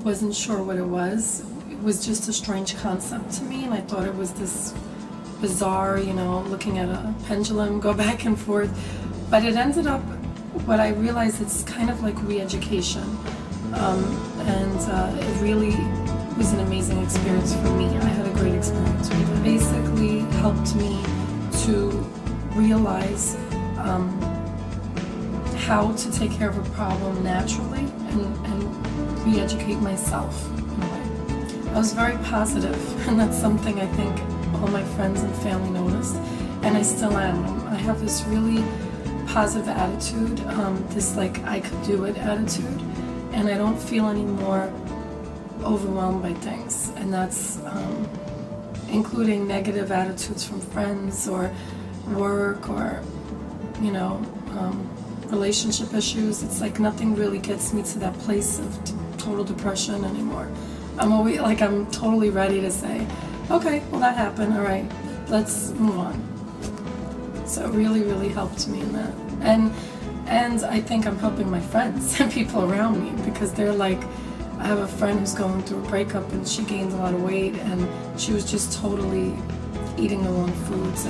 wasn't sure what it was. It was just a strange concept to me, and I thought it was this bizarre, you know, looking at a pendulum go back and forth. But it ended up, what I realized, it's kind of like re-education. And it really was an amazing experience for me. I had a great experience with it. It basically helped me to realize how to take care of a problem naturally and re-educate myself in a way. I was very positive, and that's something I think all my friends and family noticed, and I still am. I have this really positive attitude, this like I could do it attitude, and I don't feel any more overwhelmed by things, and that's including negative attitudes from friends or work or, you know, relationship issues. It's like nothing really gets me to that place of total depression anymore. I'm totally ready to say, okay, well that happened, all right, let's move on. So it really, really helped me in that. And I think I'm helping my friends and people around me, because they're like, I have a friend who's going through a breakup and she gained a lot of weight, and she was just totally eating the wrong foods,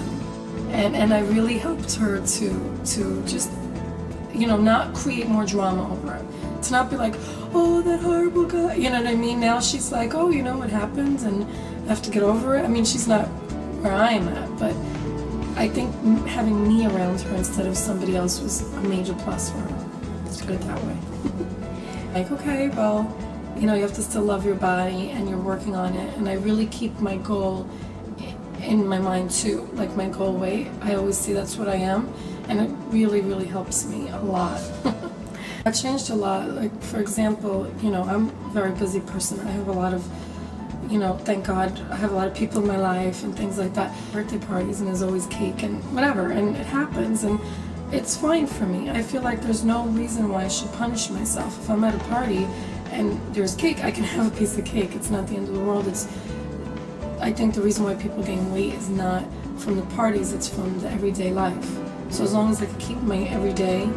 and I really helped her to just, you know, not create more drama over it. To not be like, oh, that horrible guy, you know what I mean? Now she's like, oh, you know what happened and I have to get over it. I mean, she's not where I'm at, but I think having me around her instead of somebody else was a major plus for her. Let's put it that way. Like, okay, well, you know, you have to still love your body and you're working on it. And I really keep my goal in my mind too, like my goal weight. I always see that's what I am, and it really, really helps me a lot. I changed a lot. Like, for example, you know, I'm a very busy person. I have a lot of, you know, thank God, I have a lot of people in my life and things like that. Birthday parties, and there's always cake and whatever, and it happens, and it's fine for me. I feel like there's no reason why I should punish myself. If I'm at a party and there's cake, I can have a piece of cake. It's not the end of the world. I think the reason why people gain weight is not from the parties, it's from the everyday life. So as long as I can keep my everyday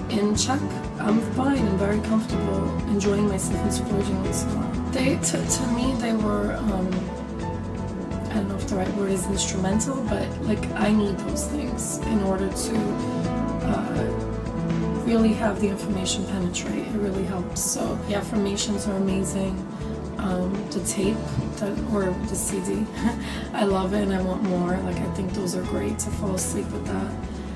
in check, I'm fine and very comfortable enjoying myself and splurging once in a while. To me, they were, I don't know if the right word is instrumental, but like I need those things in order to really have the information penetrate. It really helps. So the affirmations are amazing. The tape or the CD, I love it and I want more. Like, I think those are great to fall asleep with that.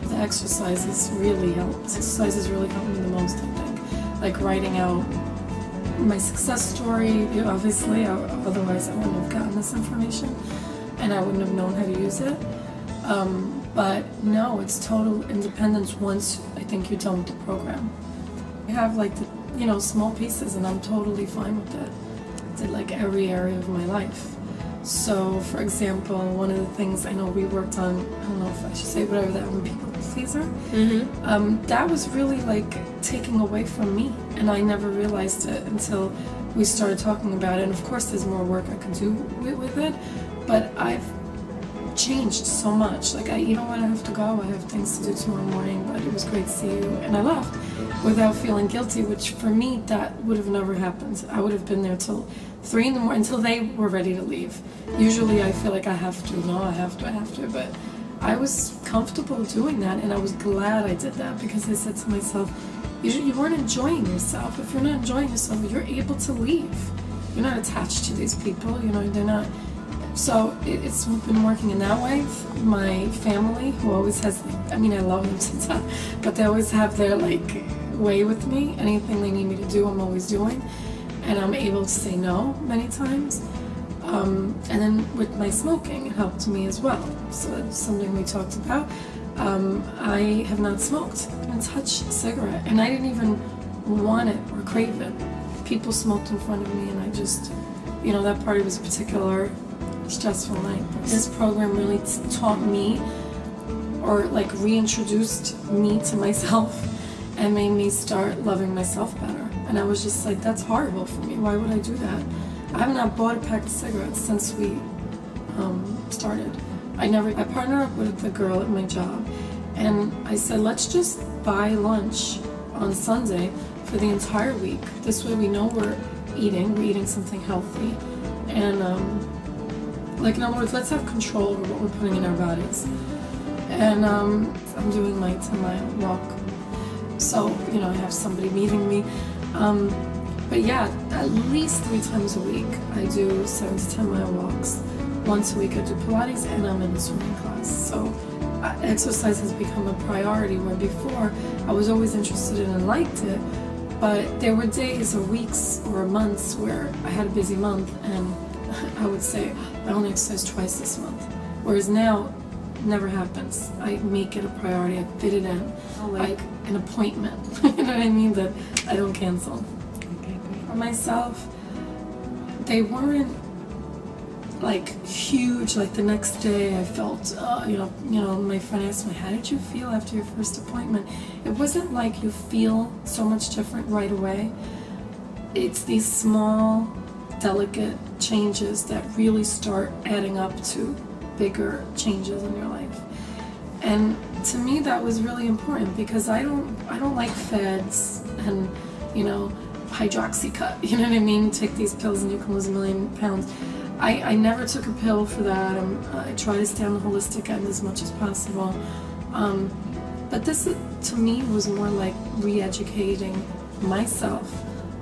The exercises really help. Exercises really help me the most, I think. Like writing out my success story, obviously, otherwise I wouldn't have gotten this information and I wouldn't have known how to use it. But no, it's total independence once I think you're done with the program. I have like the, you know, small pieces and I'm totally fine with it. I did like every area of my life. So, for example, one of the things I know we worked on, I don't know if I should say whatever that one, people pleaser, that was really like taking away from me, and I never realized it until we started talking about it. And of course there's more work I can do with it, but I've changed so much. Like, you know what, I have to go, I have things to do tomorrow morning, but it was great to see you, and I left without feeling guilty, which for me that would have never happened. I would have been there till 3 in the morning until they were ready to leave. Usually I feel like I have to, but I was comfortable doing that, and I was glad I did that, because I said to myself, you weren't enjoying yourself. If you're not enjoying yourself, you're able to leave. You're not attached to these people, you know, they're not. So it's been working in that way. My family, who always has, I mean, I love them to death, but they always have their like way with me. Anything they need me to do, I'm always doing, and I'm able to say no many times. And then with my smoking, it helped me as well. So that's something we talked about. I have not smoked. I didn't touch a cigarette, and I didn't even want it or crave it. People smoked in front of me, and I just, you know, that party was a particular stressful night. This program really taught me, or like reintroduced me to myself, and made me start loving myself better. And I was just like, that's horrible for me. Why would I do that? I have not bought a pack of cigarettes since we started. I partnered up with a girl at my job, and I said, let's just buy lunch on Sunday for the entire week. This way we know we're eating. We're eating something healthy. And like, in other words, let's have control over what we're putting in our bodies. And I'm doing my 10-mile walk. So, you know, I have somebody meeting me. But yeah, at least 3 times a week I do 7 to 10-mile walks. Once a week I do Pilates, and I'm in a swimming class. So exercise has become a priority, where before I was always interested in and liked it, but there were days or weeks or months where I had a busy month and I would say I only exercise twice this month. Whereas now, it never happens. I make it a priority, I fit it in, like an appointment, you know what I mean, that I don't cancel. Okay, great. For myself, they weren't like huge. Like the next day I felt, you know, my friend asked me, how did you feel after your first appointment? It wasn't like you feel so much different right away. It's these small, delicate changes that really start adding up to bigger changes in your life. And to me that was really important, because I don't like fads and, you know, hydroxycut, you know what I mean? Take these pills and you can lose 1 million pounds. I never took a pill for that. I try to stay on the holistic end as much as possible. But this, to me, was more like re-educating myself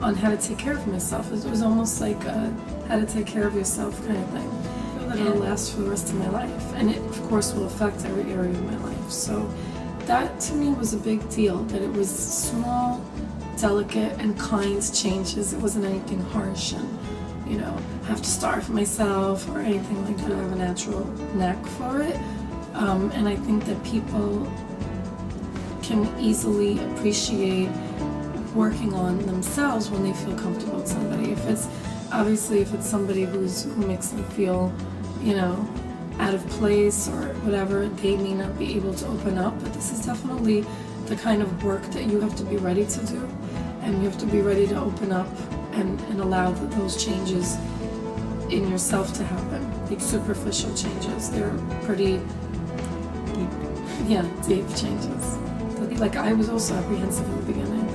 on how to take care of myself. It was almost like a how to take care of yourself kind of thing. I feel that it'll last for the rest of my life. And it, of course, will affect every area of my life. So that, to me, was a big deal, that it was small, delicate, and kind changes. It wasn't anything harsh and, you know, have to starve myself or anything like that. I have a natural knack for it. And I think that people can easily appreciate working on themselves when they feel comfortable with somebody. If it's somebody who makes them feel, you know, out of place or whatever, they may not be able to open up. But this is definitely the kind of work that you have to be ready to do, and you have to be ready to open up and allow those changes in yourself to happen. Like superficial changes, they're pretty deep changes. Like, I was also apprehensive in the beginning,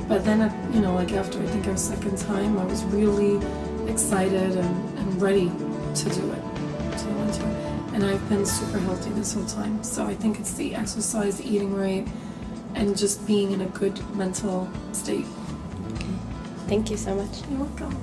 but then, you know, like after I think our second time, I was really excited and ready to do it. So I went to it. And I've been super healthy this whole time. So I think it's the exercise, the eating right, and just being in a good mental state. Okay. Thank you so much. You're welcome.